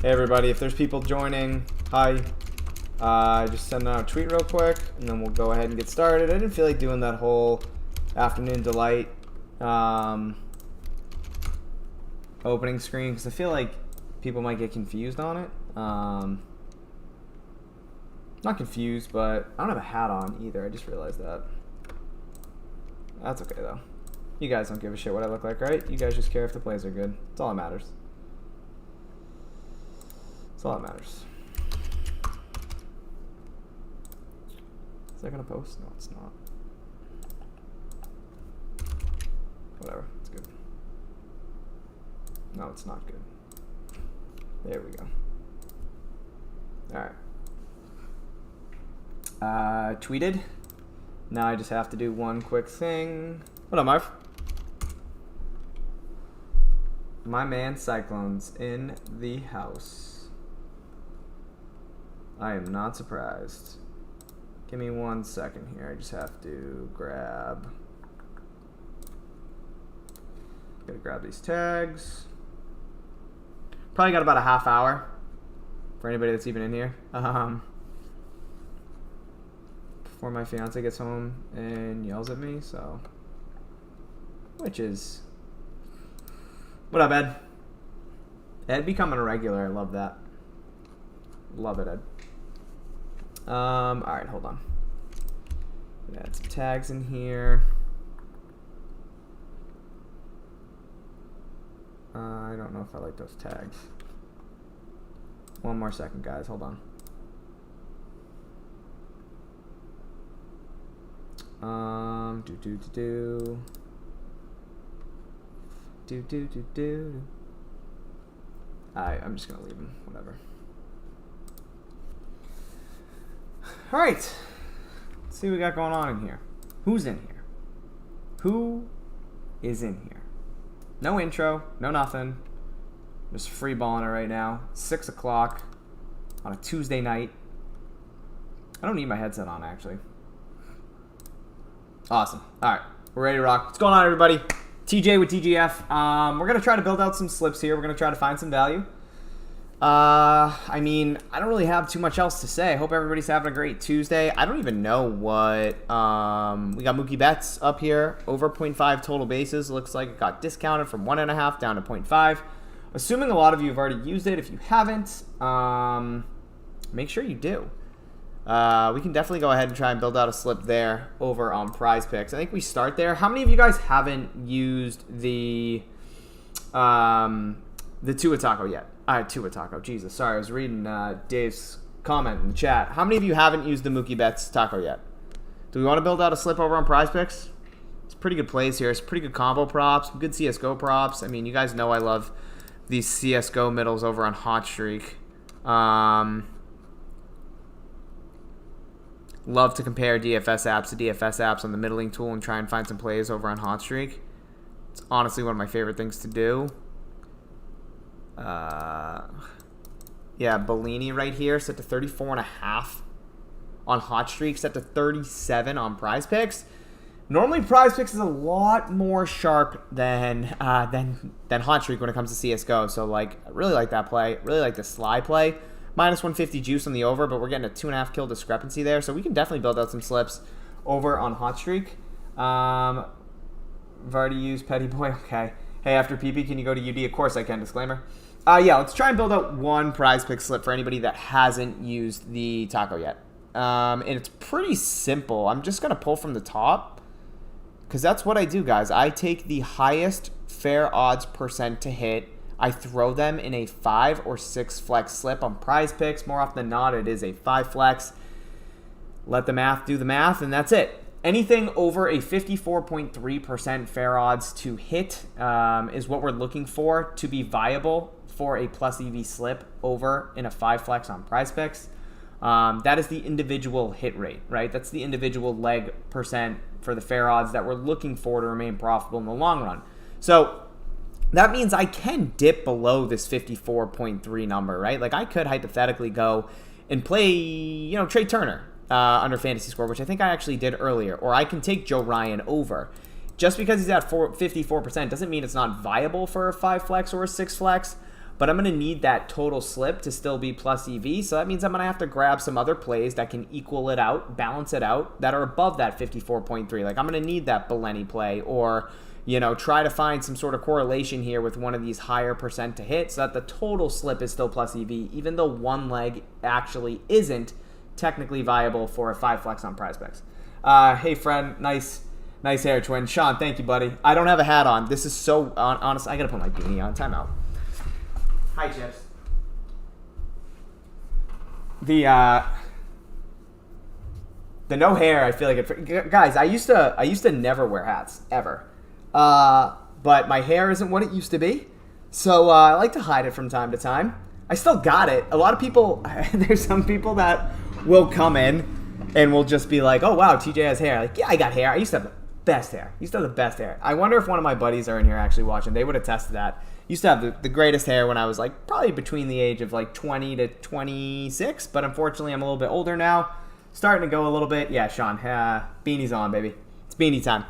Hey everybody, if there's people joining, hi. Just send out a tweet real quick, and then we'll go ahead and get started. I didn't feel like doing that whole afternoon delight opening screen because I feel like people might get confused on it. Not confused, but I don't have a hat on either. I just realized that. That's okay though. You guys don't give a shit what I look like, right? You guys just care if the plays are good. That's all that matters. That's all that matters. Is that gonna post? No, it's not. Whatever, it's good. No, it's not good. There we go. Alright. Tweeted. Now I just have to do one quick thing. What up, Marv? My man Cyclone's in the house. I am not surprised. Give me 1 second here. I just have to grab. Gotta grab these tags. Probably got about a half hour for anybody that's even in here. Before my fiance gets home and yells at me, so. Which is. What up, Ed? Ed becoming a regular. I love that. Love it, Ed. Alright, hold on. Add some tags in here. I don't know if I like those tags. 1 more second, guys. Hold on. I'm just gonna leave them. Whatever. All right. Let's see what we got going on in here. Who's in here? Who is in here? No intro, no nothing. Just free balling it right now. 6 o'clock on a Tuesday night. I don't need my headset on, actually. Awesome. All right, we're ready to rock. What's going on, everybody? TJ with DGF. We're going to try to build out some slips here. We're going to try to find some value. I mean, I don't really have too much else to say. I hope everybody's having a great Tuesday. I don't even know what, we got Mookie Betts up here, over 0.5 total bases. Looks like it got discounted from 1.5 down to 0.5. Assuming a lot of you have already used it. If you haven't, make sure you do. We can definitely go ahead and try and build out a slip there over on PrizePicks. I think we start there. How many of you guys haven't used the Tua Taco yet? Tua Taco. Jesus, sorry. I was reading Dave's comment in the chat. How many of you haven't used the Mookie Betts Taco yet? Do we want to build out a slip over on PrizePicks? It's pretty good plays here. It's pretty good combo props, good CSGO props. I mean, you guys know I love these CSGO middles over on HotStreak. Love to compare DFS apps to DFS apps on the middling tool and try and find some plays over on HotStreak. It's honestly one of my favorite things to do. Yeah, Bellini right here set to 34.5 on HotStreak, set to 37 on PrizePicks. Normally, PrizePicks is a lot more sharp than HotStreak when it comes to CS:GO. So, like, I really like that play. Really like the Sly play. Minus 150 juice on the over, but we're getting a 2.5 kill discrepancy there. So we can definitely build out some slips over on HotStreak. I've already used Petty Boy. Okay. Hey, after PP, can you go to UD? Of course I can. Disclaimer. Yeah, let's try and build out one PrizePicks slip for anybody that hasn't used the Taco yet. And it's pretty simple. I'm just going to pull from the top because that's what I do, guys. I take the highest fair odds percent to hit. I throw them in a 5 or 6 flex slip on PrizePicks. More often than not, it is a 5 flex. Let the math do the math, and that's it. Anything over a 54.3% fair odds to hit is what we're looking for to be viable for a plus EV slip over in a 5 flex on PrizePicks. That is the individual hit rate, right? That's the individual leg percent for the fair odds that we're looking for to remain profitable in the long run. So that means I can dip below this 54.3 number, right? Like I could hypothetically go and play, Trey Turner under fantasy score, which I think I actually did earlier, or I can take Joe Ryan over. Just because he's at 54% doesn't mean it's not viable for a 5 flex or a 6 flex. but I'm going to need that total slip to still be plus EV. So that means I'm going to have to grab some other plays that can equal it out, balance it out, that are above that 54.3. Like I'm going to need that Beleni play, or, you know, try to find some sort of correlation here with one of these higher percent to hit so that the total slip is still plus EV, even though one leg actually isn't technically viable for a 5 flex on PrizePicks. Hey, friend, nice hair, twin. Sean, thank you, buddy. I don't have a hat on. This is so honest. I got to put my beanie on. Time out. Hi, Chips. The no hair, I feel like it. Guys, I used to never wear hats ever, but my hair isn't what it used to be, so I like to hide it from time to time. I still got it. A lot of people, there's some people that will come in and will just be like, "Oh wow, TJ has hair." Like, yeah, I got hair. I used to have the best hair. I wonder if one of my buddies are in here actually watching. They would attest to that. Used to have the greatest hair when I was like probably between the age of like 20 to 26, but unfortunately I'm a little bit older now. Starting to go a little bit. Yeah, Sean, beanie's on, baby. It's beanie time.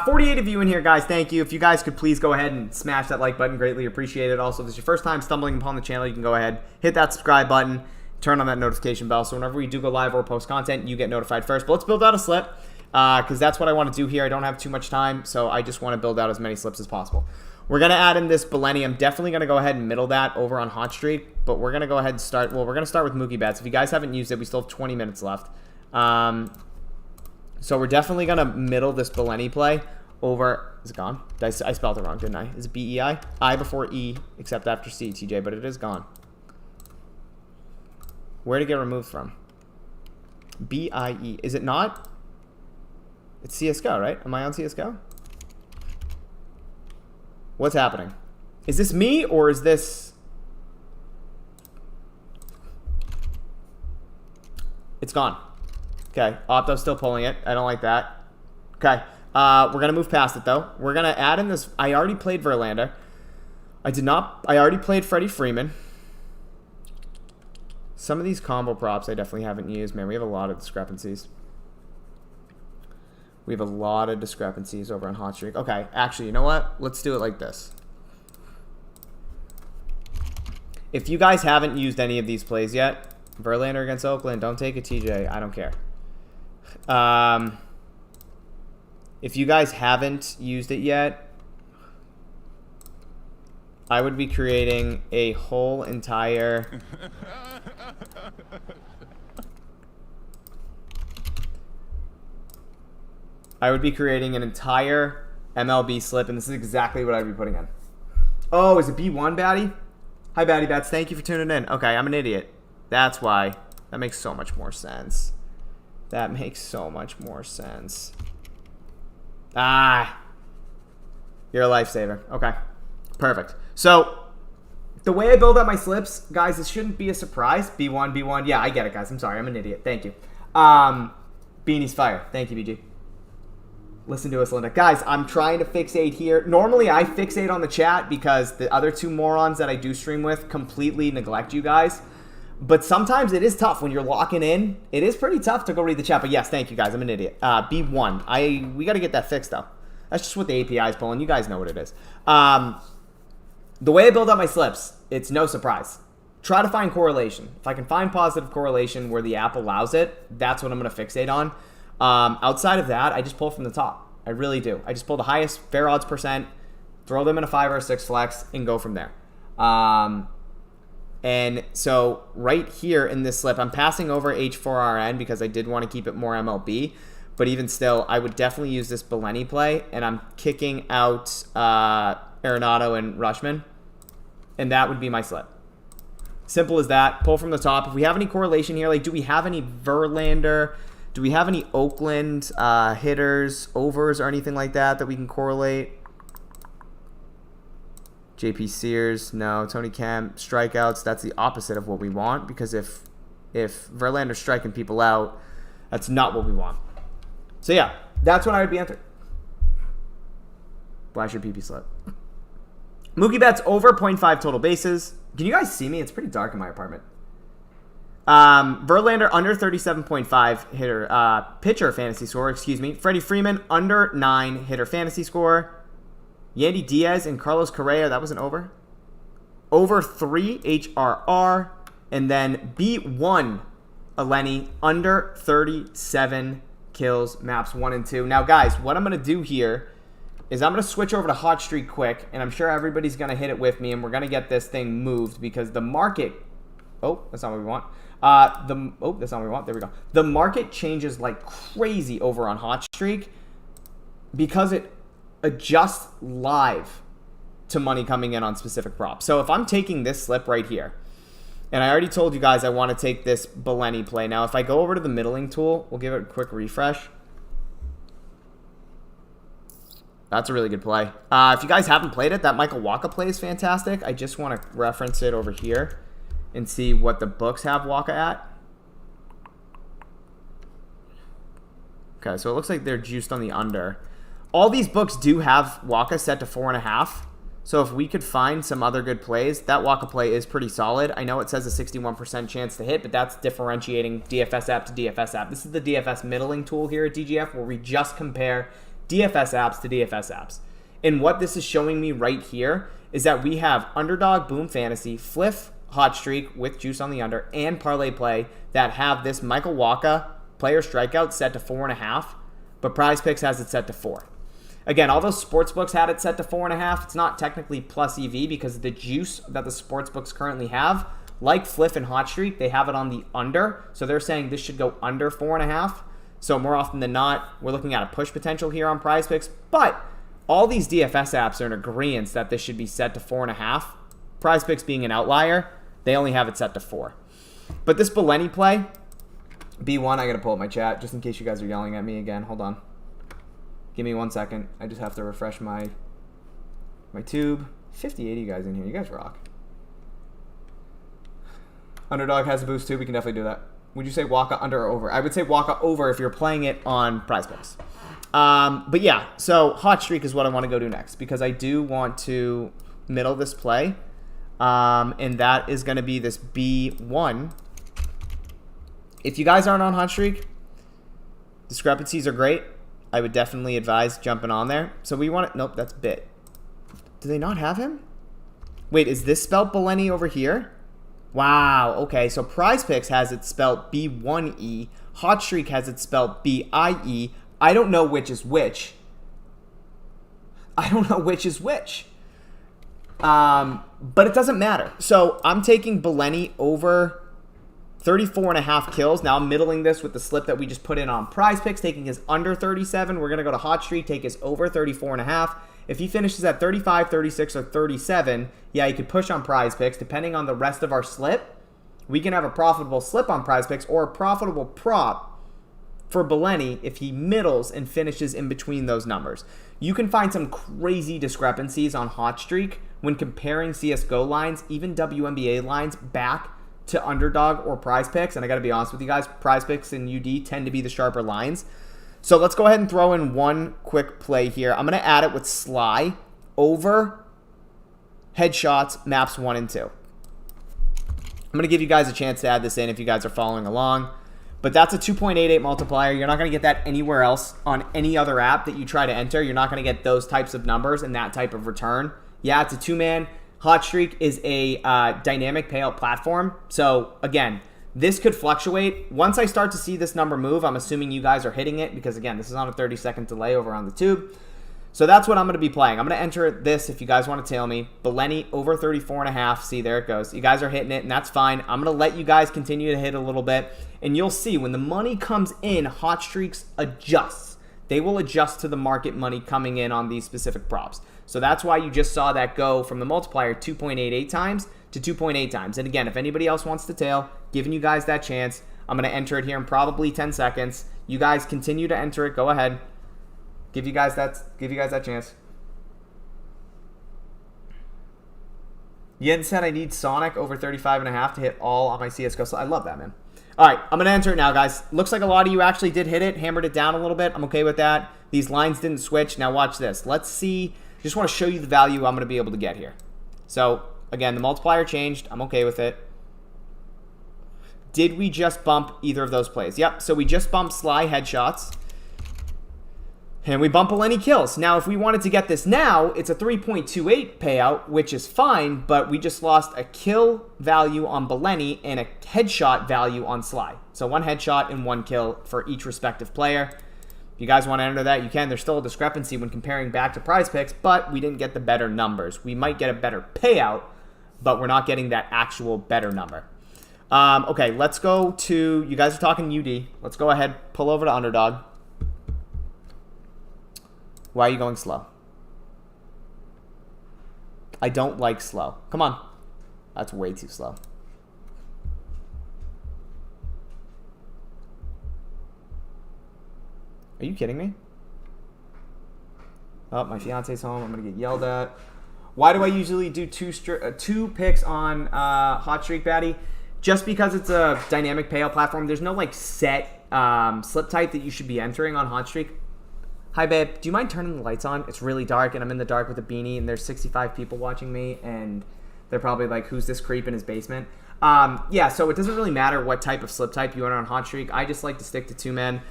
48 of you in here, guys. Thank you. If you guys could please go ahead and smash that like button, greatly appreciate it. Also, if it's your first time stumbling upon the channel, you can go ahead, hit that subscribe button, turn on that notification bell, so whenever we do go live or post content, you get notified first. But let's build out a slip, because that's what I want to do here. I don't have too much time, so I just want to build out as many slips as possible. We're going to add in this Beleni. I'm definitely going to go ahead and middle that over on HotStreak, but we're going to go ahead and start. Well, we're going to start with Mookie Betts. If you guys haven't used it, we still have 20 minutes left. So we're definitely going to middle this Beleni play over. Is it gone? I spelled it wrong, didn't I? Is it B-E-I? I before E, except after C, TJ, but it is gone. Where did it get removed from? B-I-E. Is it not? It's CSGO, right? Am I on CSGO? What's happening? Is this me or is this... It's gone. Okay, Opto's still pulling it. I don't like that. Okay, we're going to move past it, though. We're going to add in this... I already played Verlander. I already played Freddie Freeman. Some of these combo props I definitely haven't used. Man, we have a lot of discrepancies. We have a lot of discrepancies over on HotStreak. Okay, actually, you know what? Let's do it like this. If you guys haven't used any of these plays yet, Verlander against Oakland, don't take a TJ. I don't care. If you guys haven't used it yet, I would be creating a whole entire... I would be creating an entire MLB slip, and this is exactly what I'd be putting in. Oh, is it B1, Batty? Hi, Batty Bats. Thank you for tuning in. Okay, I'm an idiot. That's why. That makes so much more sense. That makes so much more sense. Ah. You're a lifesaver. Okay. Perfect. So, the way I build up my slips, guys, this shouldn't be a surprise. B1, B1. Yeah, I get it, guys. I'm sorry. I'm an idiot. Thank you. Beanie's fire. Thank you, BG. Listen to us, Linda. Guys, I'm trying to fixate here. Normally, I fixate on the chat because the other two morons that I do stream with completely neglect you guys. But sometimes it is tough when you're locking in. It is pretty tough to go read the chat. But yes, thank you, guys. I'm an idiot. B1. We got to get that fixed, though. That's just what the API is pulling. You guys know what it is. The way I build up my slips, it's no surprise. Try to find correlation. If I can find positive correlation where the app allows it, that's what I'm going to fixate on. Outside of that, I just pull from the top. I really do. I just pull the highest fair odds percent, throw them in a 5 or a 6 flex, and go from there. And so right here in this slip, I'm passing over H4RN because I did want to keep it more MLB. But even still, I would definitely use this Beleni play, and I'm kicking out Arenado and Rushman, and that would be my slip. Simple as that. Pull from the top. If we have any correlation here, like do we have any Verlander... Do we have any Oakland hitters, overs, or anything like that that we can correlate? JP Sears, no. Tony Kemp, strikeouts. That's the opposite of what we want because if Verlander's striking people out, that's not what we want. So yeah, that's what I would be entering. Flash your PP slip. Mookie Betts over 0.5 total bases. Can you guys see me? It's pretty dark in my apartment. Verlander under 37.5 hitter, pitcher fantasy score, excuse me. Freddie Freeman under 9 hitter fantasy score. Yandy Diaz and Carlos Correa, that was an over. over 3 HRR, and then B1 Eleni under 37 kills, maps 1 and 2. Now, guys, what I'm going to do here is I'm going to switch over to HotStreak quick, and I'm sure everybody's going to hit it with me, and we're going to get this thing moved because the market... Oh, that's not what we want. That's not what we want. There we go. The market changes like crazy over on HotStreak because it adjusts live to money coming in on specific props. So if I'm taking this slip right here, and I already told you guys I want to take this Beleni play. Now, if I go over to the middling tool, we'll give it a quick refresh. That's a really good play. If you guys haven't played it, that Michael Waka play is fantastic. I just want to reference it over here and see what the books have Waka at. Okay, so it looks like they're juiced on the under. All these books do have Waka set to 4.5. So if we could find some other good plays, that Waka play is pretty solid. I know it says a 61% chance to hit, but that's differentiating DFS app to DFS app. This is the DFS middling tool here at DGF where we just compare DFS apps to DFS apps. And what this is showing me right here is that we have Underdog, Boom Fantasy, Fliff, HotStreak with juice on the under, and Parlay play that have this Michael Waka player strikeout set to 4.5, but PrizePicks has it set to 4. Again, all those sportsbooks had it set to 4.5. It's not technically plus EV because the juice that the sportsbooks currently have, like Fliff and HotStreak, they have it on the under. So they're saying this should go under 4.5. So more often than not, we're looking at a push potential here on PrizePicks. But all these DFS apps are in agreement that this should be set to 4.5. PrizePicks being an outlier, they only have it set to 4. But this Beleni play, B1, I got to pull up my chat just in case you guys are yelling at me again. Hold on. Give me 1 second. I just have to refresh my tube. 58 of you guys in here. You guys rock. Underdog has a boost too. We can definitely do that. Would you say Waka under or over? I would say Waka over if you're playing it on PrizePicks. But yeah, so HotStreak is what I want to go do next because I do want to middle this play. And that is going to be this B1. If you guys aren't on HotStreak, discrepancies are great. I would definitely advise jumping on there. So we want it. Nope, that's bit. Do they not have him? Wait, is this spelled Beleni over here? Wow. Okay, so PrizePicks has it spelled B1E. HotStreak has it spelled BIE. I don't know which is which. But it doesn't matter. So I'm taking Beleni over 34.5 kills. Now I'm middling this with the slip that we just put in on PrizePicks, taking his under 37. We're going to go to HotStreak, take his over 34.5. If he finishes at 35, 36, or 37, yeah, you could push on PrizePicks. Depending on the rest of our slip, we can have a profitable slip on PrizePicks or a profitable prop for Beleni if he middles and finishes in between those numbers. You can find some crazy discrepancies on HotStreak when comparing CSGO lines, even WNBA lines, back to Underdog or PrizePicks. And I got to be honest with you guys, PrizePicks and UD tend to be the sharper lines. So let's go ahead and throw in one quick play here. I'm going to add it with Sly over headshots, maps 1 and 2. I'm going to give you guys a chance to add this in if you guys are following along. But that's a 2.88 multiplier. You're not going to get that anywhere else on any other app that you try to enter. You're not going to get those types of numbers and that type of return. Yeah, it's a two-man. HotStreak is a dynamic payout platform. So again, this could fluctuate. Once I start to see this number move, I'm assuming you guys are hitting it because again, this is on a 30-second delay over on the tube. So that's what I'm going to be playing. I'm going to enter this if you guys want to tail me. Beleni over 34.5. See, there it goes. You guys are hitting it, and that's fine. I'm going to let you guys continue to hit a little bit, and you'll see when the money comes in, HotStreaks adjusts. They will adjust to the market money coming in on these specific props. So that's why you just saw that go from the multiplier 2.88 times to 2.8 times. And again, if anybody else wants to tail, giving you guys that chance, I'm going to enter it here in probably 10 seconds. You guys continue to enter it. Go ahead. Give you guys that chance. Yen said I need Sonic over 35.5 to hit all on my CSGO. So I love that, man. All right, I'm going to enter it now, guys. Looks like a lot of you actually did hit it, hammered it down a little bit. I'm okay with that. These lines didn't switch. Now watch this. Let's see. Just want to show you the value I'm going to be able to get here. So, again, the multiplier changed. I'm okay with it. Did we just bump either of those plays? Yep, so we just bumped Sly headshots. And we bump Lenny kills. Now, if we wanted to get this now, it's a 3.28 payout, which is fine, but we just lost a kill value on Beleni and a headshot value on Sly. So 1 headshot and 1 kill for each respective player. If you guys want to enter that, you can. There's still a discrepancy when comparing back to PrizePicks, but we didn't get the better numbers. We might get a better payout, but we're not getting that actual better number. Okay, let's go to, you guys are talking UD. Let's go ahead, pull over to Underdog. Why are you going slow? I don't like slow. Come on. That's way too slow. Are you kidding me? Oh, my fiance's home. I'm going to get yelled at. Why do I usually do two picks on HotStreak, Batty? Just because it's a dynamic payout platform. There's no like set slip type that you should be entering on HotStreak. Hi, babe. Do you mind turning the lights on? It's really dark, and I'm in the dark with a beanie, and there's 65 people watching me, and they're probably like, who's this creep in his basement? Yeah, so it doesn't really matter what type of slip type you enter on HotStreak. I just like to stick to 2-men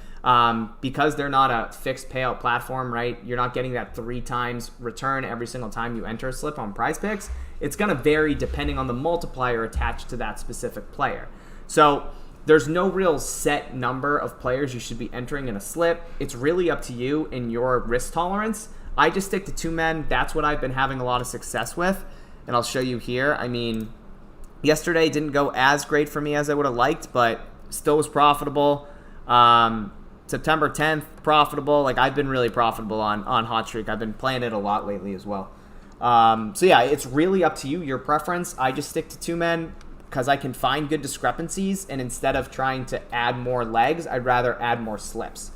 because they're not a fixed payout platform, right? You're not getting that 3 times return every single time you enter a slip on PrizePicks. It's going to vary depending on the multiplier attached to that specific player. So there's no real set number of players you should be entering in a slip. It's really up to you and your risk tolerance. I just stick to 2-men. That's what I've been having a lot of success with, and I'll show you here. I mean, yesterday didn't go as great for me as I would have liked, but still was profitable. September 10th, profitable. Like, I've been really profitable on HotStreak. I've been playing it a lot lately as well. So yeah, it's really up to you, your preference. I just stick to 2-men because I can find good discrepancies, and instead of trying to add more legs, I'd rather add more slips.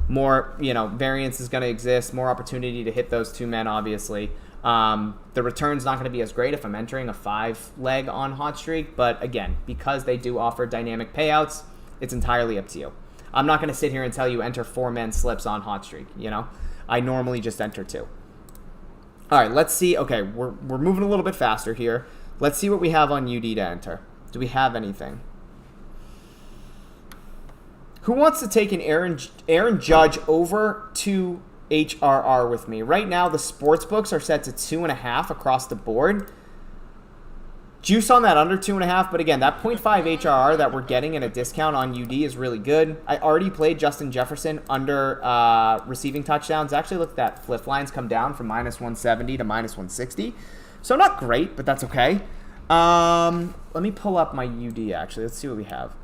More, variance is going to exist, more opportunity to hit those 2-men, obviously. The return's not going to be as great if I'm entering a 5-leg on HotStreak, but again, because they do offer dynamic payouts, it's entirely up to you. I'm not going to sit here and tell you enter 4-men slips on HotStreak, I normally just enter 2. All right, let's see. Okay, we're moving a little bit faster here. Let's see what we have on UD to enter. Do we have anything? Who wants to take an Aaron Judge over to HRR with me? Right now, the sports books are set to 2.5 across the board. Juice on that under 2.5, but again, that 0.5 HRR that we're getting in a discount on UD is really good. I already played Justin Jefferson under receiving touchdowns. Actually, look at that. Fliff lines come down from -170 to -160. So not great, but that's okay. Let me pull up my UD, actually. Let's see what we have.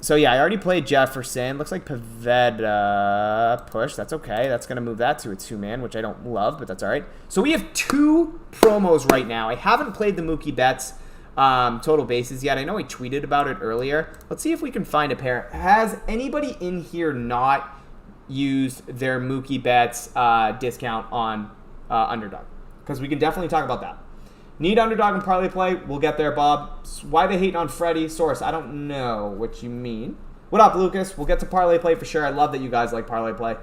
So, yeah, I already played Jefferson. Looks like Pavetta push. That's okay. That's going to move that to a 2-man, which I don't love, but that's all right. So, we have 2 promos right now. I haven't played the Mookie Betts total bases yet. I know I tweeted about it earlier. Let's see if we can find a pair. Has anybody in here not used their Mookie Betts discount on Underdog? Because we can definitely talk about that. Need Underdog and Parlay Play? We'll get there, Bob. Why they hating on Freddie? Source, I don't know what you mean. What up, Lucas? We'll get to Parlay Play for sure. I love that you guys like Parlay Play.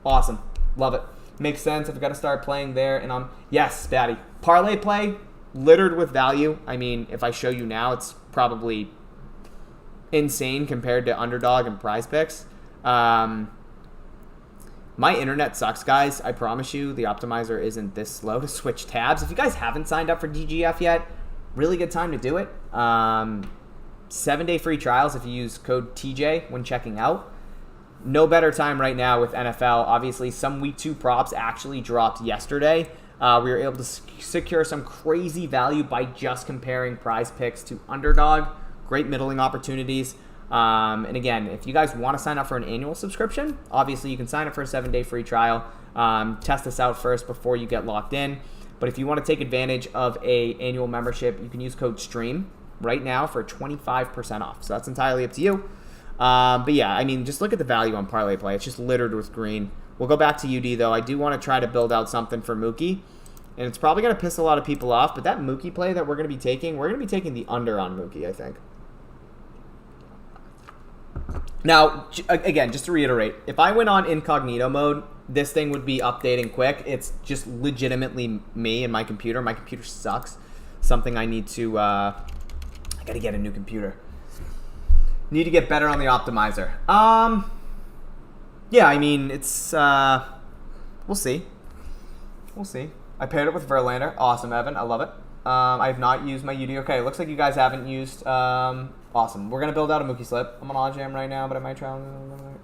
Awesome. Love it. Makes sense if I got to start playing there. And yes, Batty. Parlay Play, littered with value. I mean, if I show you now, it's probably insane compared to Underdog and PrizePicks. My internet sucks, guys. I promise you the optimizer isn't this slow to switch tabs. If you guys haven't signed up for DGF yet, really good time to do it. 7-day free trials if you use code TJ when checking out. No better time right now with NFL. Obviously, some Week 2 props actually dropped yesterday. We were able to secure some crazy value by just comparing PrizePicks to Underdog. Great middling opportunities. And again, if you guys want to sign up for an annual subscription, obviously you can sign up for a 7-day free trial. Test this out first before you get locked in. But if you want to take advantage of a annual membership, you can use code STREAM right now for 25% off. So that's entirely up to you. But yeah, I mean, just look at the value on Parlay Play. It's just littered with green. We'll go back to UD, though. I do want to try to build out something for Mookie. And it's probably going to piss a lot of people off. But that Mookie play that we're going to be taking the under on Mookie, I think. Now, again, just to reiterate, if I went on incognito mode, this thing would be updating quick. It's just legitimately me and my computer. My computer sucks. Something I need to, I got to get a new computer. Need to get better on the optimizer. Yeah, I mean, it's, we'll see. We'll see. I paired it with Verlander. Awesome, Evan. I love it. I have not used my UD. Okay, looks like you guys haven't used, awesome. We're going to build out a Mookie slip. I'm on OddsJam right now, but I might try.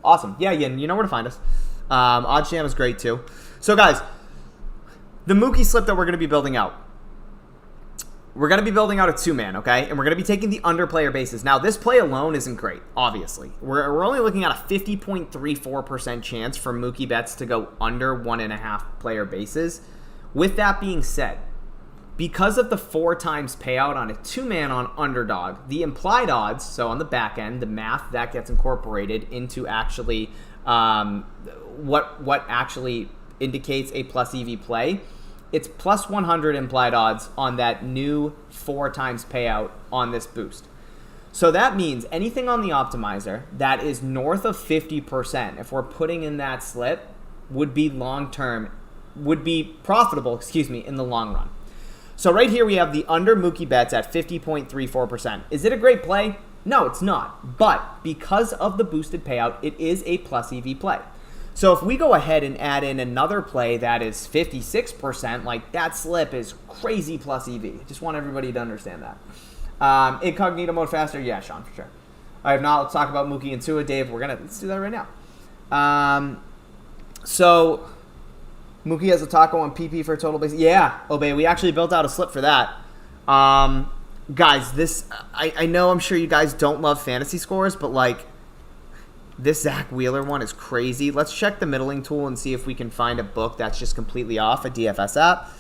Awesome. Yeah, you know where to find us. OddsJam is great, too. So, guys, the Mookie slip that we're going to be building out. We're going to be building out a two-man, okay? And we're going to be taking the under-player bases. Now, this play alone isn't great, obviously. We're only looking at a 50.34% chance for Mookie bets to go under 1.5 player bases. With that being said, because of the 4 times payout on a two-man on Underdog, the implied odds, so on the back end, the math, that gets incorporated into actually what actually indicates a plus EV play. It's plus 100 implied odds on that new 4 times payout on this boost. So that means anything on the optimizer that is north of 50%, if we're putting in that slip, would be profitable, in the long run. So right here we have the under Mookie bets at 50.34%. Is it a great play? No, it's not. But because of the boosted payout, it is a plus EV play. So if we go ahead and add in another play that is 56%, like that slip is crazy plus EV. Just want everybody to understand that. Incognito mode faster? Yeah, Sean, for sure. All right, now let's talk about Mookie and Tua. Dave, let's do that right now. So Mookie has a taco on PP for a total base. Yeah, Obey, we actually built out a slip for that. Guys, this, I know I'm sure you guys don't love fantasy scores, but like, this Zach Wheeler one is crazy. Let's check the middling tool and see if we can find a book that's just completely off, a DFS app.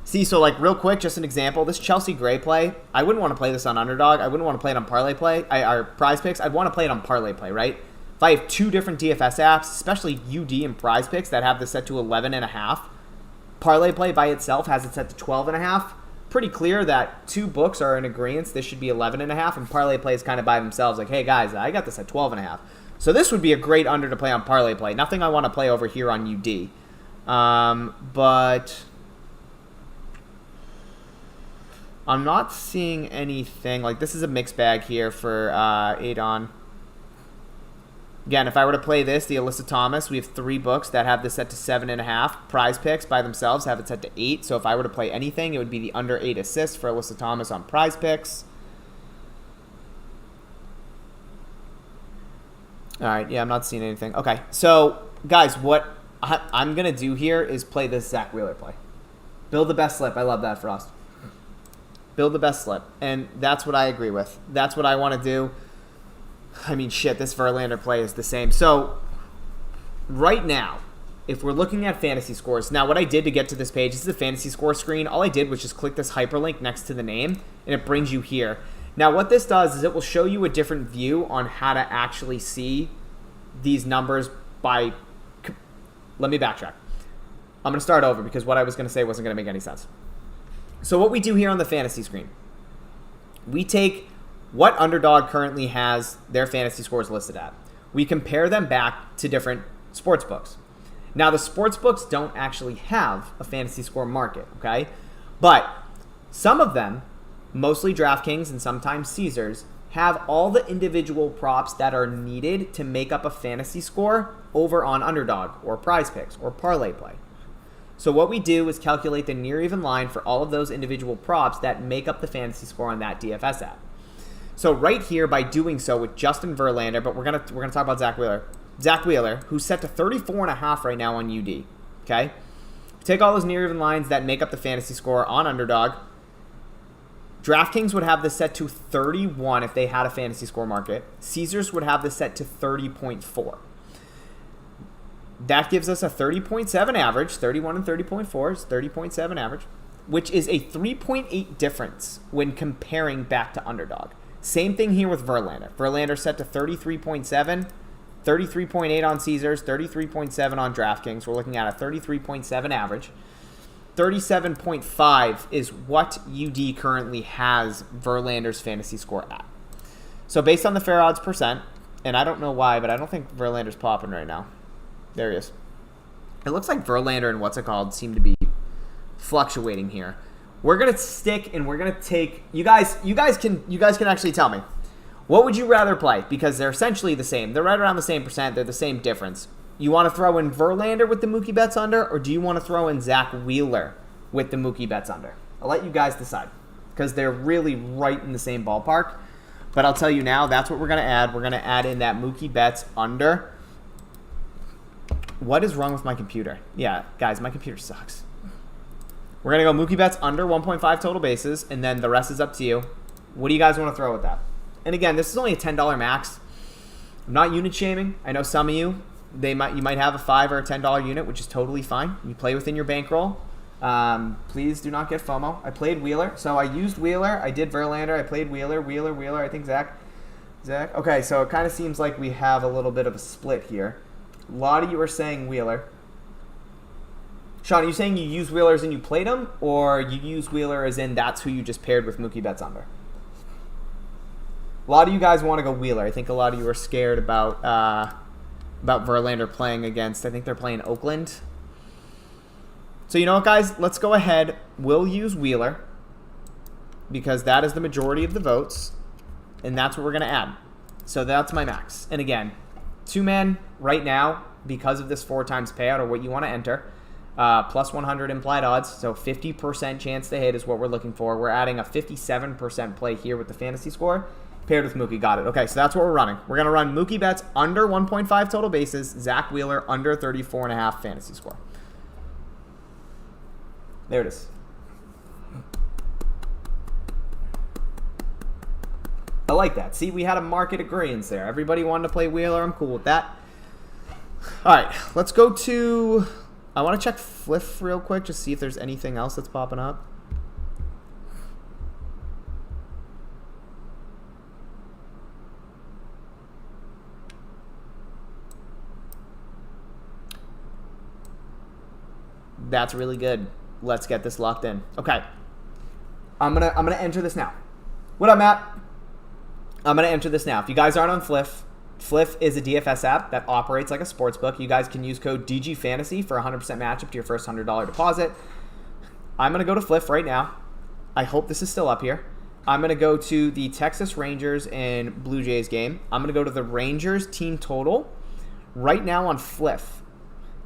So like real quick, just an example, this Chelsea Gray play, I wouldn't want to play this on Underdog. I wouldn't want to play it on Parlay play, or PrizePicks. I'd want to play it on Parlay play, right? If I have 2 different DFS apps, especially UD and PrizePicks that have this set to 11.5, Parlay play by itself has it set to 12.5. Pretty clear that 2 books are in agreement. This should be 11.5, and Parlay play is kind of by themselves. Like, hey guys, I got this at 12.5. So this would be a great under to play on Parlay play. Nothing I want to play over here on UD. But I'm not seeing anything. Like, this is a mixed bag here for Adon. Again, if I were to play this, the Alyssa Thomas, we have 3 books that have this set to 7.5. PrizePicks by themselves have it set to 8. So if I were to play anything, it would be the under 8 assists for Alyssa Thomas on PrizePicks. All right, yeah, I'm not seeing anything. Okay, so guys, what I'm going to do here is play this Zach Wheeler play. Build the best slip. I love that, Frost. Build the best slip. And that's what I agree with. That's what I want to do. I mean, shit, this Verlander play is the same. So, right now, if we're looking at fantasy scores, now what I did to get to this page, this is a fantasy score screen. All I did was just click this hyperlink next to the name, and it brings you here. Now, what this does is it will show you a different view on how to actually see these numbers by... Let me backtrack. I'm going to start over because what I was going to say wasn't going to make any sense. So, what we do here on the fantasy screen, we take what Underdog currently has their fantasy scores listed at. We compare them back to different sports books. Now, the sports books don't actually have a fantasy score market, okay? But some of them, mostly DraftKings and sometimes Caesars, have all the individual props that are needed to make up a fantasy score over on Underdog or PrizePicks or Parlay play. So what we do is calculate the near even line for all of those individual props that make up the fantasy score on that DFS app. So right here, by doing so with Justin Verlander, but we're gonna talk about Zach Wheeler. Zach Wheeler, who's set to 34.5 right now on UD. Okay, take all those near even lines that make up the fantasy score on Underdog. DraftKings would have this set to 31 if they had a fantasy score market. Caesars would have this set to 30.4. That gives us a 30.7 average. 31 and 30.4 is 30.7 average, which is a 3.8 difference when comparing back to Underdog. Same thing here with Verlander. Verlander set to 33.7, 33.8 on Caesars, 33.7 on DraftKings. We're looking at a 33.7 average. 37.5 is what UD currently has Verlander's fantasy score at. So based on the fair odds percent, and I don't know why, but I don't think Verlander's popping right now. There he is. It looks like Verlander and seem to be fluctuating here. We're gonna stick and we're gonna take you guys can actually tell me What would you rather play? Because they're essentially the same. They're right around the same percent. They're the same difference. You want to throw in Verlander with the Mookie Betts under, or do you want to throw in Zach Wheeler with the Mookie Betts under? I'll let you guys decide because they're really right in the same ballpark. But I'll tell you now, that's what we're going to add. We're going to add in that Mookie Betts under. What is wrong with my computer? Yeah, guys, my computer sucks. We're going to go Mookie Betts under 1.5 total bases, and then the rest is up to you. What do you guys want to throw with that? And again, this is only a $10 max. I'm not unit shaming. I know some of you, you might have a $5 or a $10 unit, which is totally fine. You play within your bankroll. Please do not get FOMO. I played Wheeler, so I used Wheeler. I did Verlander. I played Wheeler. I think Zach. Okay, so it kind of seems like we have a little bit of a split here. A lot of you are saying Wheeler. Sean, are you saying you use Wheeler as in you played him, or you use Wheeler as in that's who you just paired with Mookie Betts under? A lot of you guys want to go Wheeler. I think a lot of you are scared about Verlander playing against, I think they're playing Oakland. So you know what, guys? Let's go ahead. We'll use Wheeler because that is the majority of the votes, and that's what we're going to add. So that's my max. And again, 2-man right now, because of this 4 times payout or what you want to enter, plus 100 implied odds, so 50% chance to hit is what we're looking for. We're adding a 57% play here with the fantasy score. Paired with Mookie. Got it. Okay, so that's what we're running. We're going to run Mookie Betts under 1.5 total bases, Zach Wheeler under 34.5 fantasy score. There it is. I like that. See, we had a market agreement there. Everybody wanted to play Wheeler. I'm cool with that. All right, let's go to... I want to check Fliff real quick, just see if there's anything else that's popping up. That's really good. Let's get this locked in. Okay. I'm gonna enter this now. What up, Matt? I'm gonna enter this now. If you guys aren't on Fliff, Fliff is a DFS app that operates like a sports book. You guys can use code DGFantasy for 100% matchup to your first $100 deposit. I'm gonna go to Fliff right now. I hope this is still up here. I'm gonna go to the Texas Rangers and Blue Jays game. I'm gonna go to the Rangers team total right now on Fliff.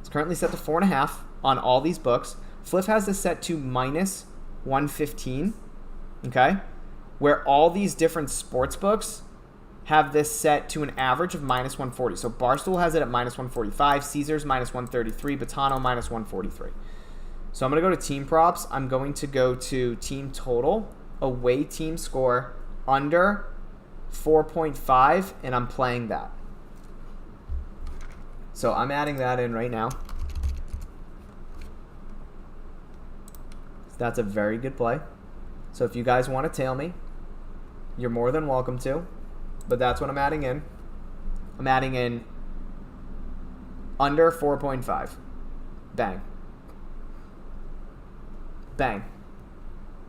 It's currently set to 4.5. On all these books. Fliff has this set to minus 115, okay? Where all these different sports books have this set to an average of minus 140. So Barstool has it at minus 145, Caesars minus 133, Botano minus 143. So I'm going to go to team props. I'm going to go to team total, away team score, under 4.5, and I'm playing that. So I'm adding that in right now. That's a very good play. So if you guys want to tail me, you're more than welcome to. But that's what I'm adding in. I'm adding in under 4.5. Bang. Bang.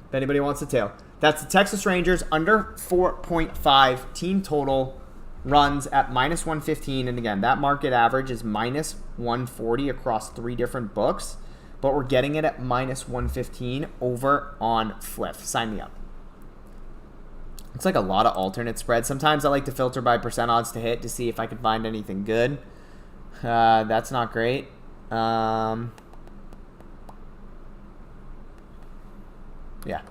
If anybody wants to tail. That's the Texas Rangers under 4.5 team total runs at minus 115. And again, that market average is minus 140 across 3 different books. But we're getting it at minus 115 over on Fliff. Sign me up. It's like a lot of alternate spreads. Sometimes I like to filter by percent odds to hit to see if I can find anything good. That's not great. Yeah,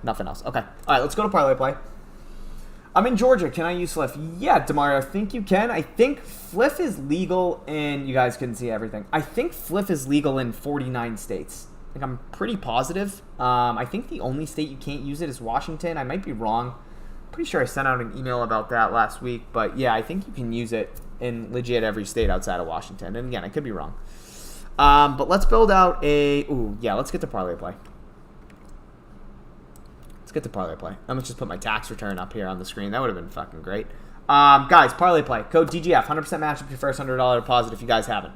nothing else. Okay. All right, let's go to Parlay Play. I'm in Georgia. Can I use Fliff? Yeah, Demario, I think you can. I think Fliff is legal in... You guys couldn't see everything. I think Fliff is legal in 49 states. I think I'm pretty positive. I think the only state you can't use it is Washington. I might be wrong. Pretty sure I sent out an email about that last week. But yeah, I think you can use it in legit every state outside of Washington. And again, I could be wrong. But let's build out a... Ooh, yeah, let's get to Parlay Play. Get the Parlay Play. I'm going to just put my tax return up here on the screen. That would have been fucking great. Guys, Parlay Play. Code DGF. 100% match up your first $100 deposit if you guys haven't.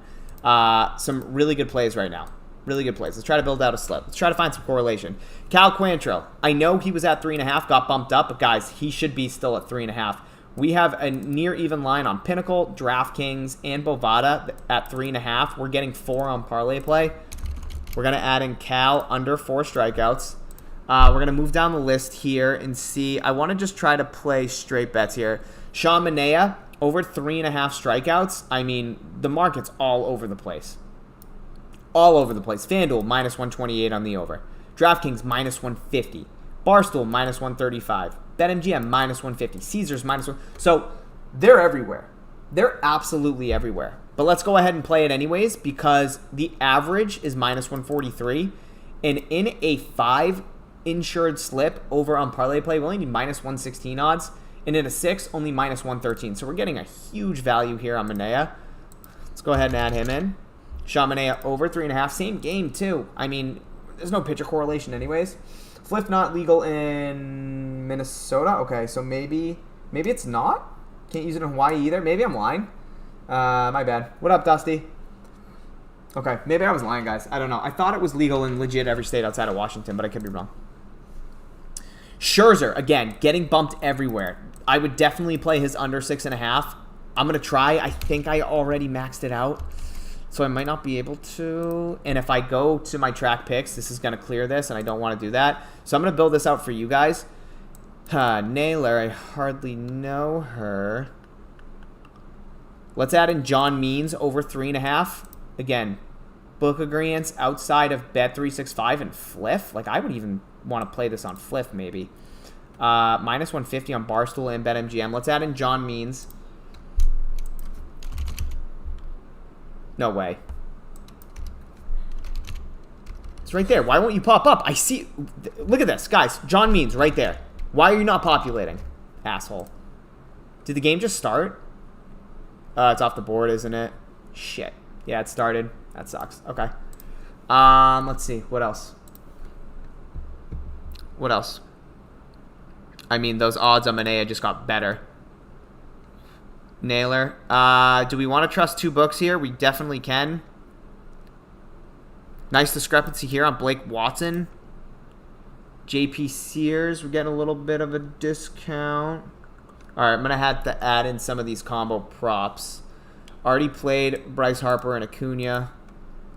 Some really good plays right now. Really good plays. Let's try to build out a slip. Let's try to find some correlation. Cal Quantrill. I know he was at 3.5, got bumped up, but guys, he should be still at 3.5. We have a near even line on Pinnacle, DraftKings, and Bovada at 3.5. We're getting 4 on Parlay Play. We're going to add in Cal under 4 strikeouts. We're going to move down the list here and see. I want to just try to play straight bets here. Sean Manaea, over 3.5 strikeouts. I mean, the market's all over the place. All over the place. FanDuel, minus 128 on the over. DraftKings, minus 150. Barstool, minus 135. BetMGM, minus 150. Caesars, minus 1. So, they're everywhere. They're absolutely everywhere. But let's go ahead and play it anyways because the average is minus 143. And in a 5 insured slip over on Parlay Play, we only need minus 116 odds. And in a 6, only minus 113. So we're getting a huge value here on Manaea. Let's go ahead and add him in. Sean Manaea over 3.5. Same game, too. I mean, there's no pitcher correlation anyways. Fliff not legal in Minnesota. Okay, so maybe it's not? Can't use it in Hawaii either. Maybe I'm lying. My bad. What up, Dusty? Okay, maybe I was lying, guys. I don't know. I thought it was legal in legit every state outside of Washington, but I could be wrong. Scherzer, again, getting bumped everywhere. I would definitely play his under 6.5. I'm going to try. I think I already maxed it out, so I might not be able to. And if I go to my track picks, this is going to clear this, and I don't want to do that. So I'm going to build this out for you guys. Naylor, I hardly know her. Let's add in John Means over 3.5. Again, book agreements outside of Bet365 and Fliff. Like, I would even want to play this on Fliff, maybe. Minus 150 on Barstool and BetMGM. Let's add in John Means. No way. It's right there. Why won't you pop up? I see. Look at this, guys. John Means right there. Why are you not populating, asshole? Did the game just start? It's off the board, isn't it? Shit. Yeah, it started. That sucks. Okay. Let's see. What else? What else? I mean, those odds on Manaea just got better. Naylor. Do we want to trust 2 books here? We definitely can. Nice discrepancy here on Blake Watson. JP Sears, we're getting a little bit of a discount. All right, I'm going to have to add in some of these combo props. Already played Bryce Harper and Acuna.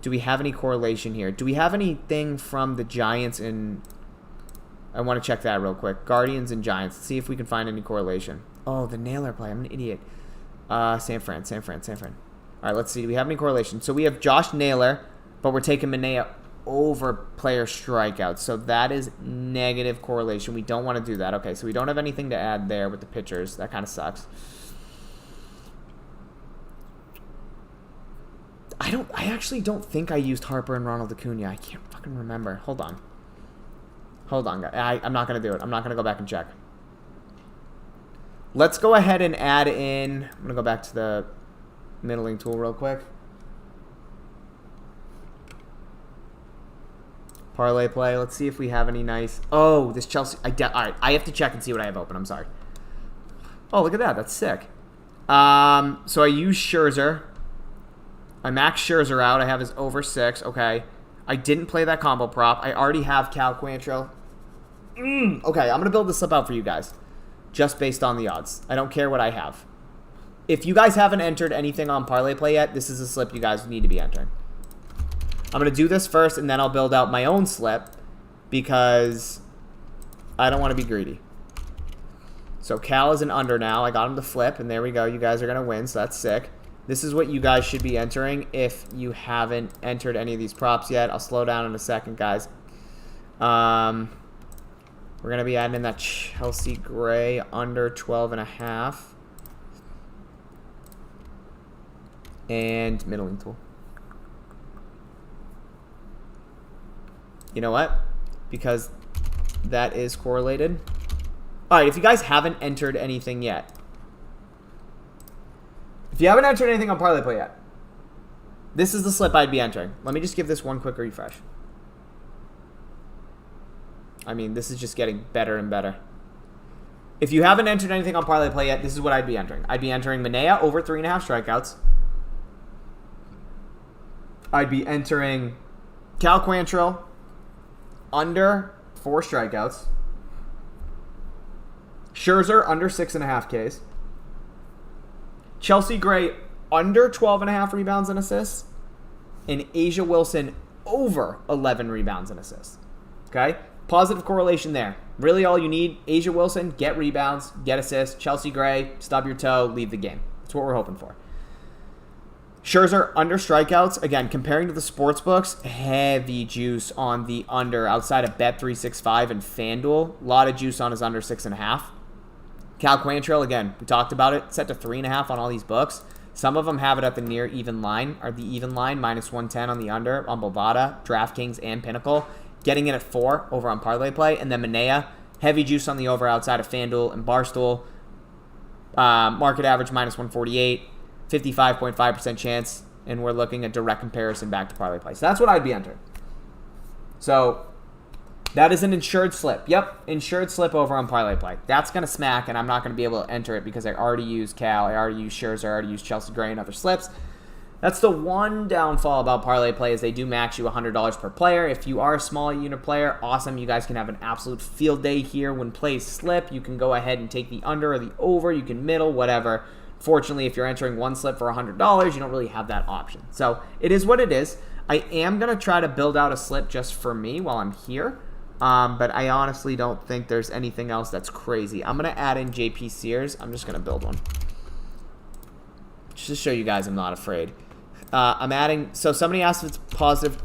Do we have any correlation here? Do we have anything from the Giants and... I want to check that real quick. Guardians and Giants. Let's see if we can find any correlation. Oh, the Naylor play. I'm an idiot. San Fran. All right, let's see. Do we have any correlation? So we have Josh Naylor, but we're taking Manaea over player strikeouts. So that is negative correlation. We don't want to do that. Okay, so we don't have anything to add there with the pitchers. That kind of sucks. I actually don't think I used Harper and Ronald Acuna. I can't fucking remember. Hold on, guys. I'm not going to do it. I'm not going to go back and check. Let's go ahead and add in... I'm going to go back to the middling tool real quick. Parlay play. Let's see if we have any nice... Oh, this Chelsea... All right, I have to check and see what I have open. I'm sorry. Oh, look at that. That's sick. So I use Scherzer. I max Scherzer out. I have his over 6. Okay. I didn't play that combo prop. I already have Cal Quantrill. Okay, I'm going to build this slip out for you guys. Just based on the odds. I don't care what I have. If you guys haven't entered anything on Parlay Play yet, this is a slip you guys need to be entering. I'm going to do this first, and then I'll build out my own slip because I don't want to be greedy. So Cal is an under now. I got him to flip, and there we go. You guys are going to win, so that's sick. This is what you guys should be entering if you haven't entered any of these props yet. I'll slow down in a second, guys. We're going to be adding in that Chelsea Gray under 12.5. And middling tool. You know what? Because that is correlated. All right, if you guys haven't entered anything yet. If you haven't entered anything on Parlay Play yet, this is the slip I'd be entering. Let me just give this one quick refresh. I mean, this is just getting better and better. If you haven't entered anything on Parlay Play yet, this is what I'd be entering. I'd be entering Manaea over 3.5 strikeouts. I'd be entering Cal Quantrill under 4 strikeouts. Scherzer under 6.5 Ks. Chelsea Gray under 12.5 rebounds and assists. And Asia Wilson over 11 rebounds and assists. Okay? positive correlation there. Really all you need, Asia Wilson, get rebounds, get assists. Chelsea Gray, stub your toe, leave the game. That's what we're hoping for. Scherzer, under strikeouts. Again, comparing to the sports books, heavy juice on the under outside of Bet365 and FanDuel. A lot of juice on his under 6.5. Cal Quantrill, again, we talked about it, set to 3.5 on all these books. Some of them have it at the near even line, or the even line, -110 on the under, on Bovada, DraftKings, and Pinnacle. Getting it at 4 over on Parlay Play. And then Manea, heavy juice on the over outside of FanDuel and Barstool. Market average -148, 55.5% chance. And we're looking at direct comparison back to Parlay Play. So that's what I'd be entering. So that is an insured slip. Yep, insured slip over on Parlay Play. That's going to smack, and I'm not going to be able to enter it because I already used Cal, I already used Scherzer, I already used Chelsea Gray and other slips. That's the one downfall about Parlay Play is they do max you $100 per player. If you are a small unit player, awesome. You guys can have an absolute field day here. When plays slip, you can go ahead and take the under or the over. You can middle, whatever. Fortunately, if you're entering one slip for $100, you don't really have that option. So it is what it is. I am going to try to build out a slip just for me while I'm here. But I honestly don't think there's anything else that's crazy. I'm going to add in JP Sears. I'm just going to build one. Just to show you guys I'm not afraid. I'm adding, so somebody asked if it's positive.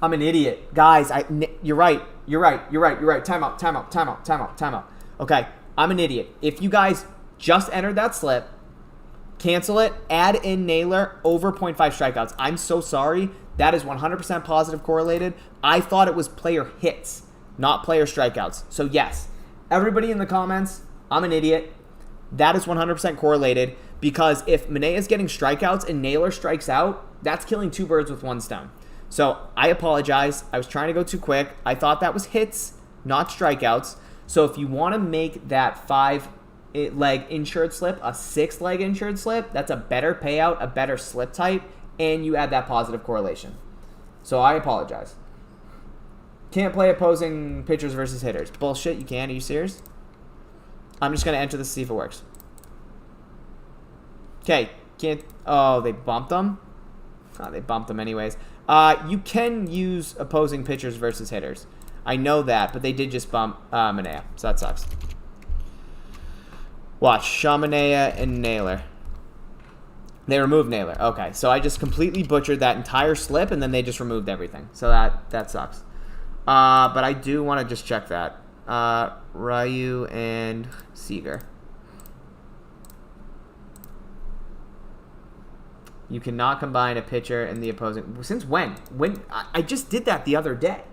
I'm an idiot. Guys, you're right. Time out. Okay, I'm an idiot. If you guys just entered that slip, cancel it, add in Naylor over 0.5 strikeouts. I'm so sorry. That is 100% positive correlated. I thought it was player hits, not player strikeouts. So yes, everybody in the comments, I'm an idiot. That is 100% correlated because if Manea is getting strikeouts and Naylor strikes out, that's killing two birds with one stone. So I apologize. I was trying to go too quick. I thought that was hits, not strikeouts. So if you want to make that 5-leg insured slip a 6-leg insured slip, that's a better payout, a better slip type, and you add that positive correlation. So I apologize. Can't play opposing pitchers versus hitters. Bullshit, you can. Are you serious? I'm just going to enter this to see if it works. Okay, can't... Oh, they bumped them? Oh, they bumped them anyways. You can use opposing pitchers versus hitters. I know that, but they did just bump Manea, so that sucks. Watch, Manea and Naylor. They removed Naylor. Okay, so I just completely butchered that entire slip, and then they just removed everything. So that sucks. But I do want to just check that. Ryu and Seager. You cannot combine a pitcher and the opposing. Since when? I just did that the other day.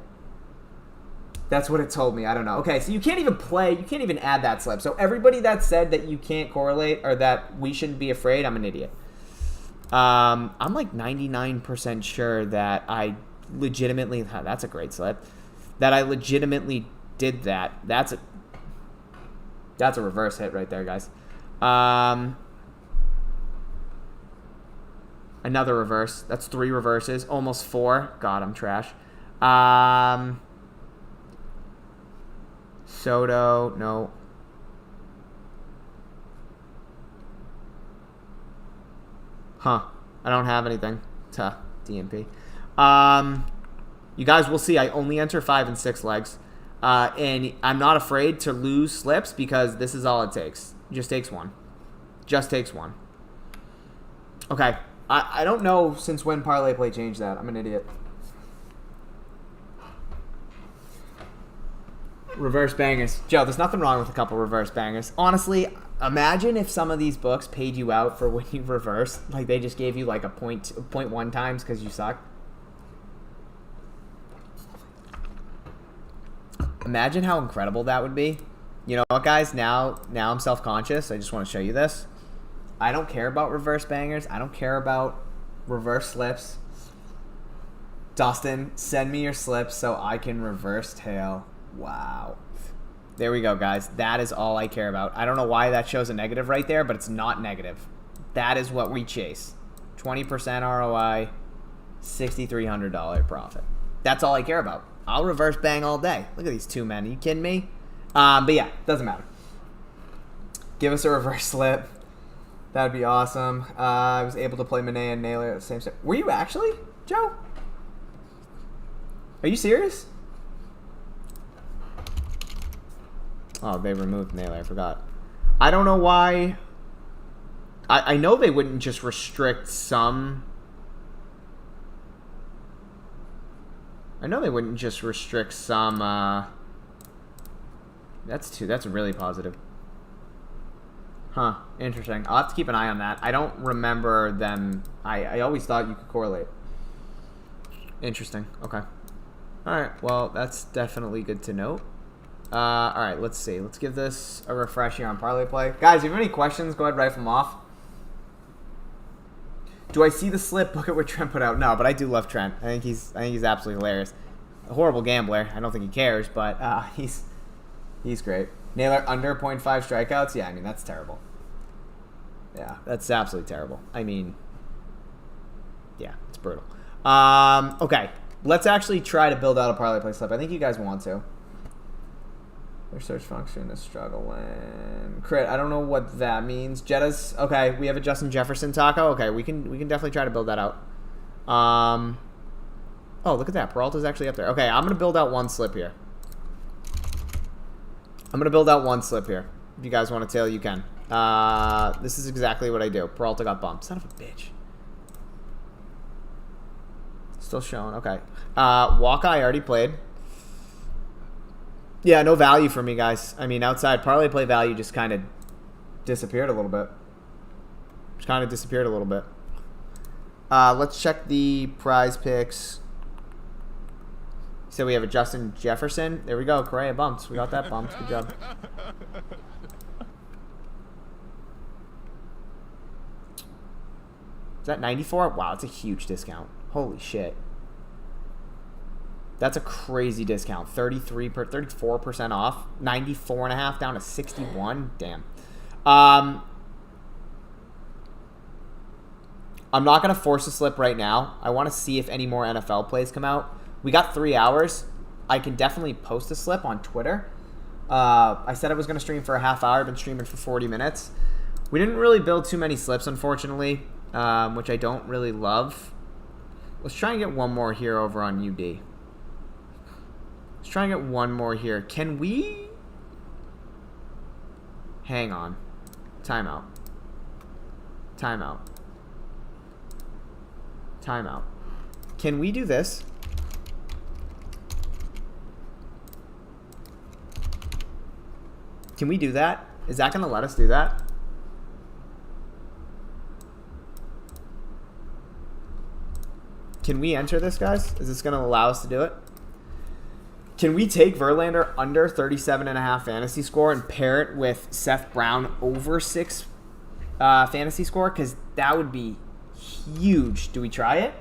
That's what it told me. I don't know. Okay, so you can't even play. You can't even add that slip. So everybody that said that you can't correlate or that we shouldn't be afraid, I'm an idiot. I'm like 99% sure that I legitimately. That's a great slip. That I legitimately did that. That's a reverse hit right there, guys. Another reverse. That's 3 reverses. Almost 4. God, I'm trash. Soto, no. Huh. I don't have anything. Tuh. DMP. You guys will see I only enter 5 and 6 legs. And I'm not afraid to lose slips because this is all it takes. Just takes one. Just takes one. Okay. I don't know since when Parlay Play changed that. I'm an idiot. Reverse bangers. Joe, there's nothing wrong with a couple reverse bangers. Honestly, imagine if some of these books paid you out for when you reverse. Like they just gave you like a 0.1 times because you suck. Imagine how incredible that would be. You know what, guys? Now I'm self-conscious. I just want to show you this. I don't care about reverse bangers. I don't care about reverse slips. Dustin, send me your slips so I can reverse tail. Wow. There we go, guys. That is all I care about. I don't know why that shows a negative right there, but it's not negative. That is what we chase. 20% ROI, $6,300 profit. That's all I care about. I'll reverse bang all day. Look at these two men. Are you kidding me? But yeah, doesn't matter. Give us a reverse slip. That would be awesome. I was able to play Manea and Naylor at the same time. Were you actually, Joe? Are you serious? Oh, they removed Naylor. I forgot. I don't know why. I know they wouldn't just restrict some. I know they wouldn't just restrict some. That's really positive. Huh. Interesting. I'll have to keep an eye on that. I don't remember them. I always thought you could correlate. Interesting. Okay. All right. Well, that's definitely good to note. All right. Let's see. Let's give this a refresh here on Parlay Play. Guys, if you have any questions, go ahead, write them off. Do I see the slip? Look at what Trent put out. No, but I do love Trent. I think he's absolutely hilarious. A horrible gambler. I don't think he cares, but he's great. Naylor under 0.5 strikeouts. Yeah, I mean that's terrible. Yeah, that's absolutely terrible. I mean, yeah, it's brutal. Okay, let's actually try to build out a Parlay Play slip. I think you guys want to. Their search function is struggling. Crit, I don't know what that means. Jetta's, okay, we have a Justin Jefferson taco. Okay, we can definitely try to build that out. Oh, look at that. Peralta's actually up there. Okay, I'm going to build out one slip here. If you guys want to tail, you can. This is exactly what I do. Peralta got bumped. Son of a bitch. Still showing. Okay. Walker, I already played. Yeah, no value for me, guys. I mean, outside Parlay Play value just kind of disappeared a little bit. Let's check the PrizePicks. So we have a Justin Jefferson. There we go. Correa bumped. We got that bumped. Good job. Is that 94? Wow, it's a huge discount. Holy shit. That's a crazy discount. 34% off. 94.5 down to 61. Damn. I'm not going to force a slip right now. I want to see if any more NFL plays come out. We got 3 hours. I can definitely post a slip on Twitter. I said I was going to stream for a half hour. I've been streaming for 40 minutes. We didn't really build too many slips, unfortunately, which I don't really love. Let's try and get one more here over on UD. Let's try and get one more here. Can we? Hang on. Timeout. Can we do this? Can we do that? Is that going to let us do that? Can we enter this, guys? Is this going to allow us to do it? Can we take Verlander under 37.5 fantasy score and pair it with Seth Brown over 6 fantasy score? Because that would be huge. Do we try it?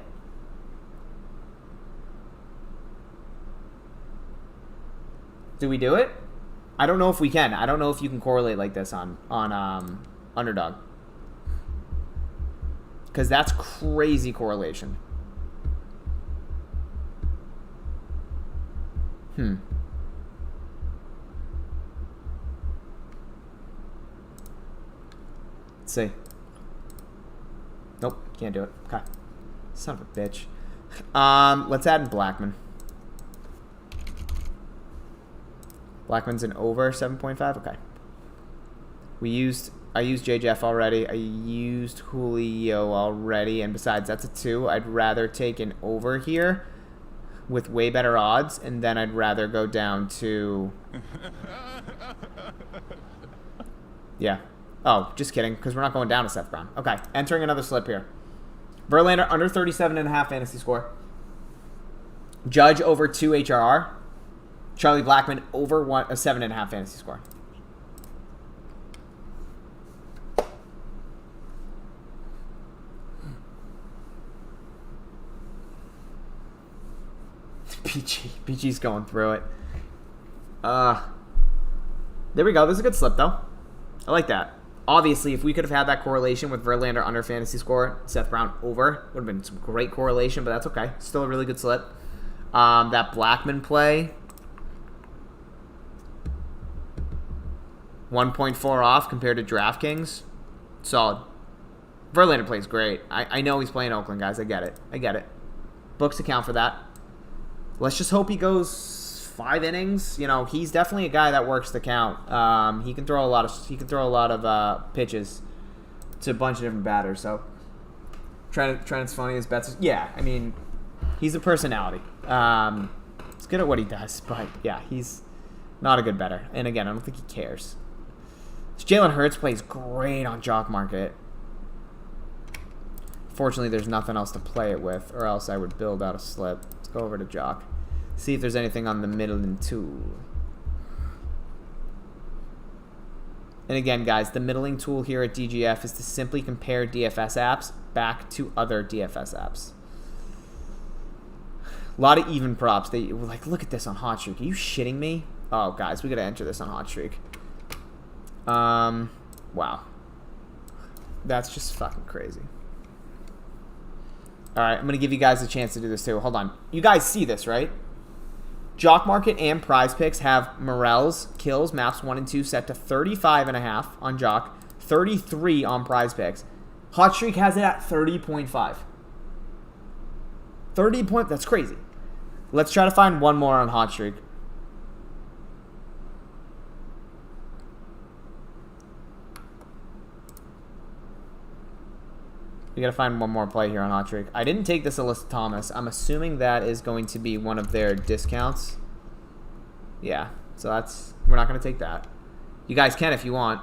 Do we do it? I don't know if we can. I don't know if you can correlate like this on Underdog. Because that's crazy correlation. Let's see. Nope, can't do it. Okay. Son of a bitch. Let's add in Blackman. Blackman's an over 7.5. Okay. I used JJF already. I used Julio already, and besides, that's a 2. I'd rather take an over here with way better odds, and then I'd rather go down to... Yeah. Oh, just kidding, because we're not going down to Seth Brown. Okay, entering another slip here. Verlander under 37.5 fantasy score. Judge over 2 HRR. Charlie Blackmon over 7.5 fantasy score. PG's going through it. There we go. This is a good slip, though. I like that. Obviously, if we could have had that correlation with Verlander under fantasy score, Seth Brown over, would have been some great correlation, but that's okay. Still a really good slip. That Blackmon play, 1.4 off compared to DraftKings. Solid. Verlander plays great. I know he's playing Oakland, guys. I get it. Books account for that. let's just hope he goes 5 innings. You know, he's definitely a guy that works the count. He can throw a lot of pitches to a bunch of different batters. So trying to funny his bets. Yeah, I mean, he's a personality. He's good at what he does, but yeah, he's not a good bettor. And again, I don't think he cares. Jalen Hurts plays great on Jock Market. Fortunately, there's nothing else to play it with, or else I would build out a slip. Let's go over to Jock. See if there's anything on the middling tool. And again, guys, the middling tool here at DGF is to simply compare DFS apps back to other DFS apps. A lot of even props. They were like, look at this on HotStreak. Are you shitting me? Oh, guys, we got to enter this on HotStreak. Wow. That's just fucking crazy. All right, I'm going to give you guys a chance to do this too. Hold on. You guys see this, right? Jock Market and PrizePicks have Morel's kills, maps 1 and 2 set to 35.5 on Jock, 33 on PrizePicks. HotStreak has it at 30.5. 30 point, that's crazy. Let's try to find one more on HotStreak. We gotta find one more play here on HotStreak. I didn't take this Alyssa Thomas. I'm assuming that is going to be one of their discounts. Yeah, so we're not gonna take that. You guys can if you want.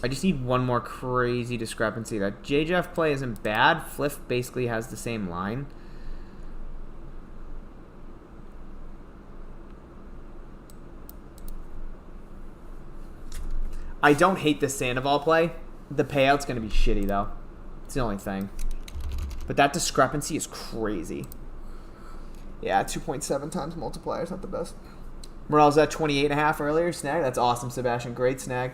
I just need one more crazy discrepancy. That JJF play isn't bad. Fliff basically has the same line. I don't hate this Sandoval play. The payout's going to be shitty, though. It's the only thing. But that discrepancy is crazy. Yeah, 2.7 times multiplier is not the best. Morel's at 28.5 earlier. Snag. That's awesome, Sebastian. Great snag.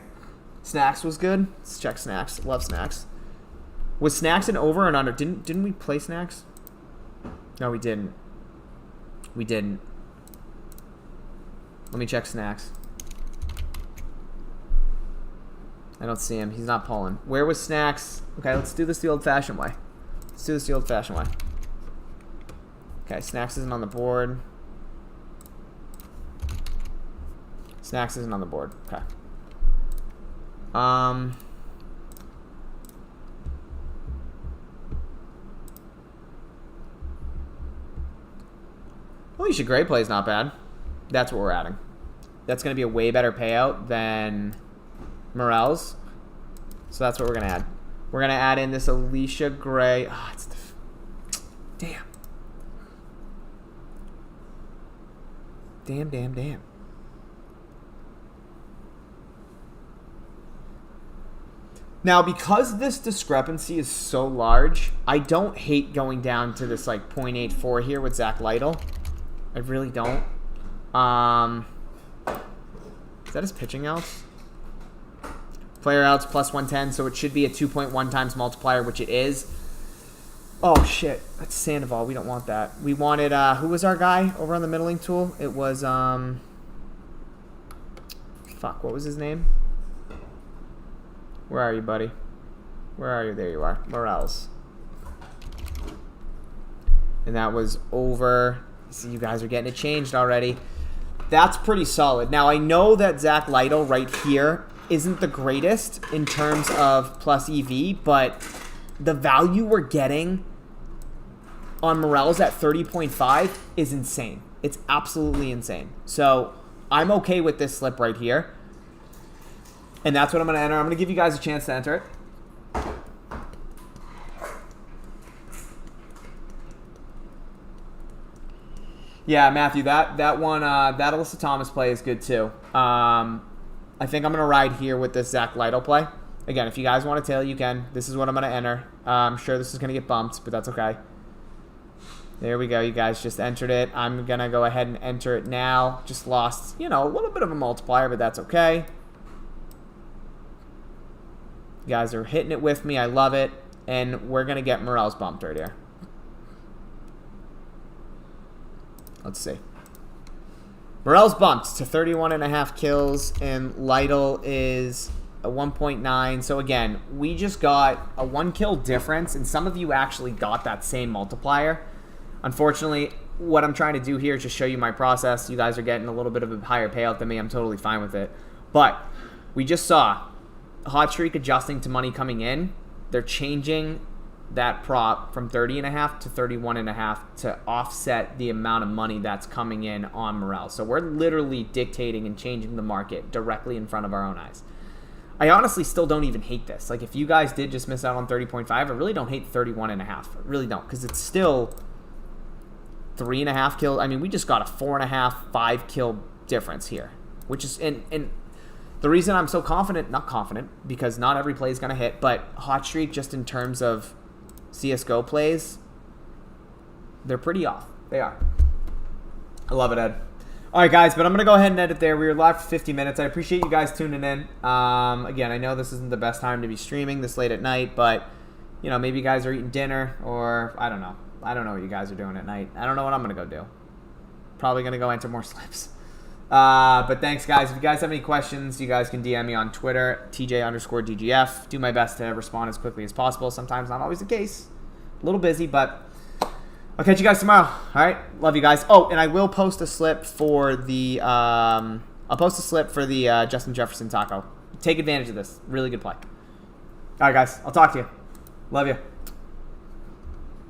Snacks was good. Let's check Snacks. Love Snacks. Was Snacks an over and under? Didn't we play Snacks? No, we didn't. We didn't. Let me check Snacks. I don't see him. He's not pulling. Where was Snacks? Okay, let's do this the old-fashioned way. Let's do this the old-fashioned way. Okay, Snacks isn't on the board. Snacks isn't on the board. Okay. Alicia Gray play is not bad. That's what we're adding. That's going to be a way better payout than Morel's. So that's what we're going to add. We're going to add in this Alicia Gray. Oh, it's the... Damn. Damn. Now, because this discrepancy is so large, I don't hate going down to this like 0.84 here with Zach Lytle. I really don't. Is that his pitching outs? Player outs plus 110, so it should be a 2.1 times multiplier, which it is. Oh, shit. That's Sandoval. We don't want that. We wanted, who was our guy over on the middling tool? It was, fuck, what was his name? Where are you, buddy? Where are you? There you are. Morels. And that was over. See, you guys are getting it changed already. That's pretty solid. Now, I know that Zach Lytle right here isn't the greatest in terms of plus EV, but the value we're getting on Morels at 30.5 is insane. It's absolutely insane. So I'm okay with this slip right here. And that's what I'm going to enter. I'm going to give you guys a chance to enter it. Yeah, Matthew, that one, that Alyssa Thomas play is good too. I think I'm going to ride here with this Zach Lytle play. Again, if you guys want to tail, you can. This is what I'm going to enter. I'm sure this is going to get bumped, but that's okay. There we go. You guys just entered it. I'm going to go ahead and enter it now. Just lost, you know, a little bit of a multiplier, but that's okay. You guys are hitting it with me. I love it. And we're going to get Morels bumped right here. Let's see. Morel's bumped to 31.5 kills, and Lytle is a 1.9. So again, we just got a 1 kill difference, and some of you actually got that same multiplier. Unfortunately, what I'm trying to do here is just show you my process. You guys are getting a little bit of a higher payout than me. I'm totally fine with it. But we just saw HotStreak adjusting to money coming in. They're changing that prop from 30.5 to 31.5 to offset the amount of money that's coming in on Morel. So we're literally dictating and changing the market directly in front of our own eyes. I honestly still don't even hate this. Like, if you guys did just miss out on 30.5, I really don't hate 31.5. I really don't, because it's still 3.5 kills. I mean, we just got a 4.5, 5 kill difference here, which is, and the reason I'm so confident, not confident, because not every play is going to hit, but HotStreak, just in terms of CSGO plays, they're pretty off. They are. I love it, Ed. All right, guys, but I'm going to go ahead and edit there. We were live for 50 minutes. I appreciate you guys tuning in. Again, I know this isn't the best time to be streaming this late at night, but, you know, maybe you guys are eating dinner, or I don't know. I don't know what you guys are doing at night. I don't know what I'm going to go do. Probably going to go enter more slips. But thanks, guys. If you guys have any questions, you guys can DM me on Twitter, TJ_DGF. Do my best to respond as quickly as possible. Sometimes not always the case. A little busy, but I'll catch you guys tomorrow. All right? Love you guys. Oh, and I will post a slip for the Justin Jefferson taco. Take advantage of this. Really good play. All right, guys. I'll talk to you. Love you.